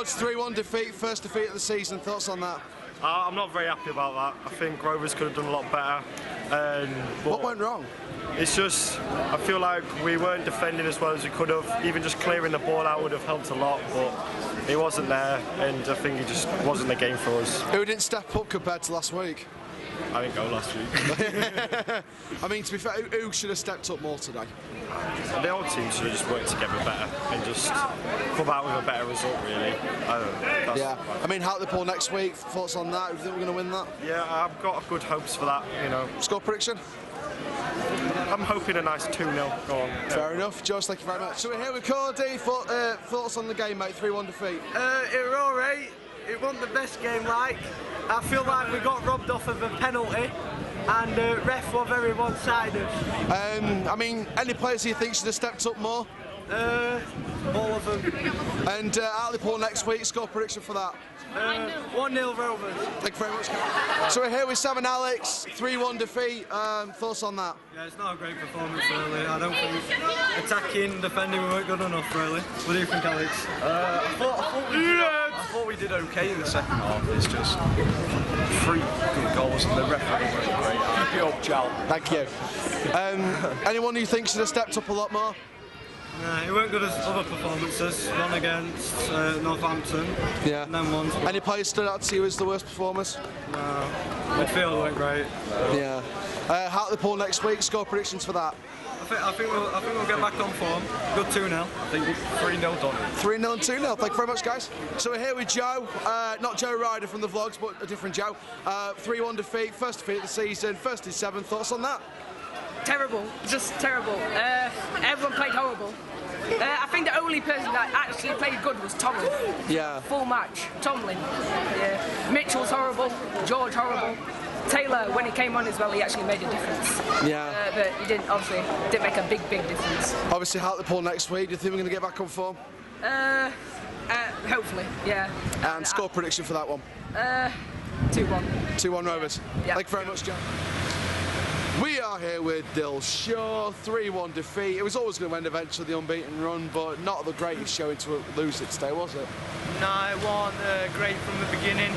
Lads, 3-1 defeat, first defeat of the season. Thoughts on that? I'm not very happy about that. I think Rovers could have done a lot better. What went wrong? It's just, I feel like we weren't defending as well as we could have. Even just clearing the ball out would have helped a lot, but he wasn't there, and I think he just wasn't the game for us. Who didn't step up compared to last week? I didn't go last week. I mean, to be fair, who should have stepped up more today? The whole team should have just worked together better and just come out with a better result, really. Yeah, I mean, Hartlepool next week, thoughts on that? Do you think we're going to win that? Yeah, I've got good hopes for that, you know. Score prediction? I'm hoping a nice 2-0. Go on. Fair enough. Josh, thank you very much. So we're here with Cody. Thoughts on the game, mate? 3-1 defeat. It was alright. It wasn't the best game, like. I feel like we got robbed off of a penalty, and ref were very one-sided. I mean, any players you think should have stepped up more? All of them. And Hartlepool next week, score prediction for that? 1-0 Rovers. Thank you very much. So we're here with Sam and Alex, 3-1 defeat. Thoughts on that? Yeah, it's not a great performance, really. I don't think attacking, defending, we weren't good enough, really. What do you think, Alex? I thought we did okay in the second half. It's just 3 good goals and the referee wasn't great. Keep it up, Chall. Thank you. Anyone you think should have stepped up a lot more? Nah, it weren't good as other performances. One against Northampton. Yeah. And then one. Any players stood out to you as the worst performers? No. Midfield weren't great. Yeah. Hartlepool next week, score predictions for that? I think we'll get back on form. Good 2-0. I think 3-0 done. 3-0 and 2-0. Thank you very much, guys. So we're here with Joe, not Joe Ryder from the vlogs, but a different Joe. 3-1 defeat, first defeat of the season, first in 7. Thoughts on that? Terrible, just terrible. Everyone played horrible. I think the only person that actually played good was Tomlin. Yeah. Full match, Tomlin. Yeah. Mitchell's horrible, George horrible. Taylor, when he came on as well, he actually made a difference. Yeah. But he didn't make a big difference. Obviously, Hartlepool next week. Do you think we're going to get back on form? Hopefully, yeah. And score prediction for that one? 2-1. 2-1 Rovers. Yeah. Thank you very much, Joe. We are here with Dill Shaw, 3-1 defeat. It was always going to end eventually, the unbeaten run, but not the greatest showing to lose it today, was it? No, it wasn't great from the beginning.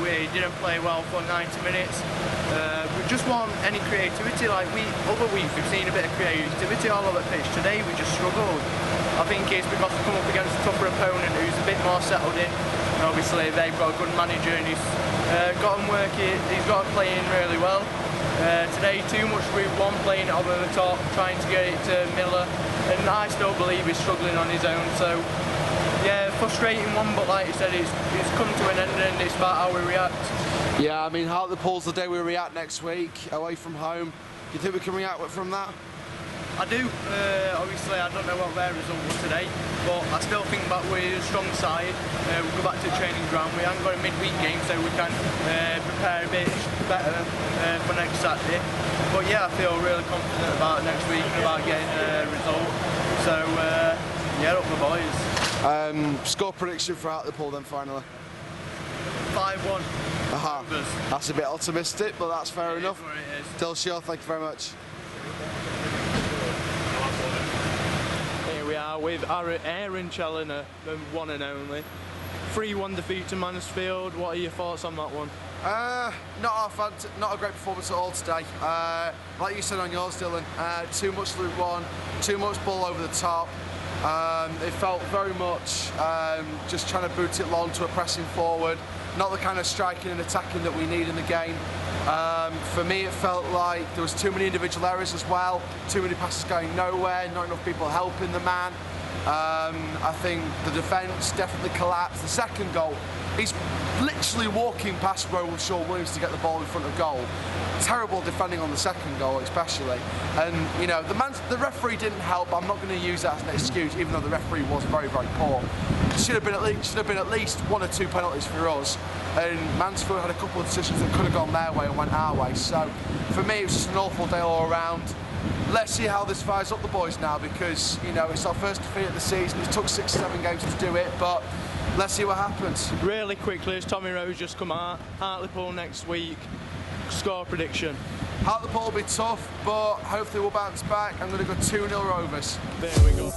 We didn't play well for 90 minutes. We just want any creativity. Like other weeks we've seen a bit of creativity all over the pitch. Today we just struggled. I think it's because we come up against a tougher opponent who's a bit more settled in. And obviously they've got a good manager and he's got them working. He's got them playing really well. Today too much with one playing it over the top, trying to get it to Miller, and I still believe he's struggling on his own. So yeah, frustrating one, but like you said, it's come to an end and it's about how we react. Yeah, I mean, Hartlepool's the day we react next week, away from home. Do you think we can react from that? I do. Obviously, I don't know what their result was today, but I still think that we're a strong side. We'll go back to the training ground. We haven't got a midweek game, so we can prepare a bit better for next Saturday. But yeah, I feel really confident about next week and about getting a result. So yeah, up the boys. Score prediction for Hartlepool then, finally? 5-1. Aha. That's a bit optimistic, but that's fair enough. Dill Shaw, thank you very much. Here we are with our Aaron Challoner, the one and only. 3-1 defeat to Mansfield. What are your thoughts on that one? Not a great performance at all today. Like you said on yours, Dylan, too much Luke 1, too much ball over the top. It felt very much just trying to boot it long to a pressing forward. Not the kind of striking and attacking that we need in the game. For me, it felt like there was too many individual errors as well, too many passes going nowhere, not enough people helping the man. I think the defence definitely collapsed. The second goal, he's literally walking past Shaw Williams to get the ball in front of goal. Terrible defending on the second goal especially. And you know, the referee didn't help. I'm not going to use that as an excuse, even though the referee was very, very poor. Should have been at least 1 or 2 penalties for us. And Mansfield had a couple of decisions that could have gone their way and went our way. So for me, it was just an awful day all around. Let's see how this fires up the boys now, because you know it's our first defeat of the season. It took 6 or 7 games to do it, but let's see what happens. Really quickly, as Tommy Rose just come out, Hartlepool next week. Score prediction. Hartlepool will be tough, but hopefully we'll bounce back. I'm going to go 2-0 Rovers. There we go.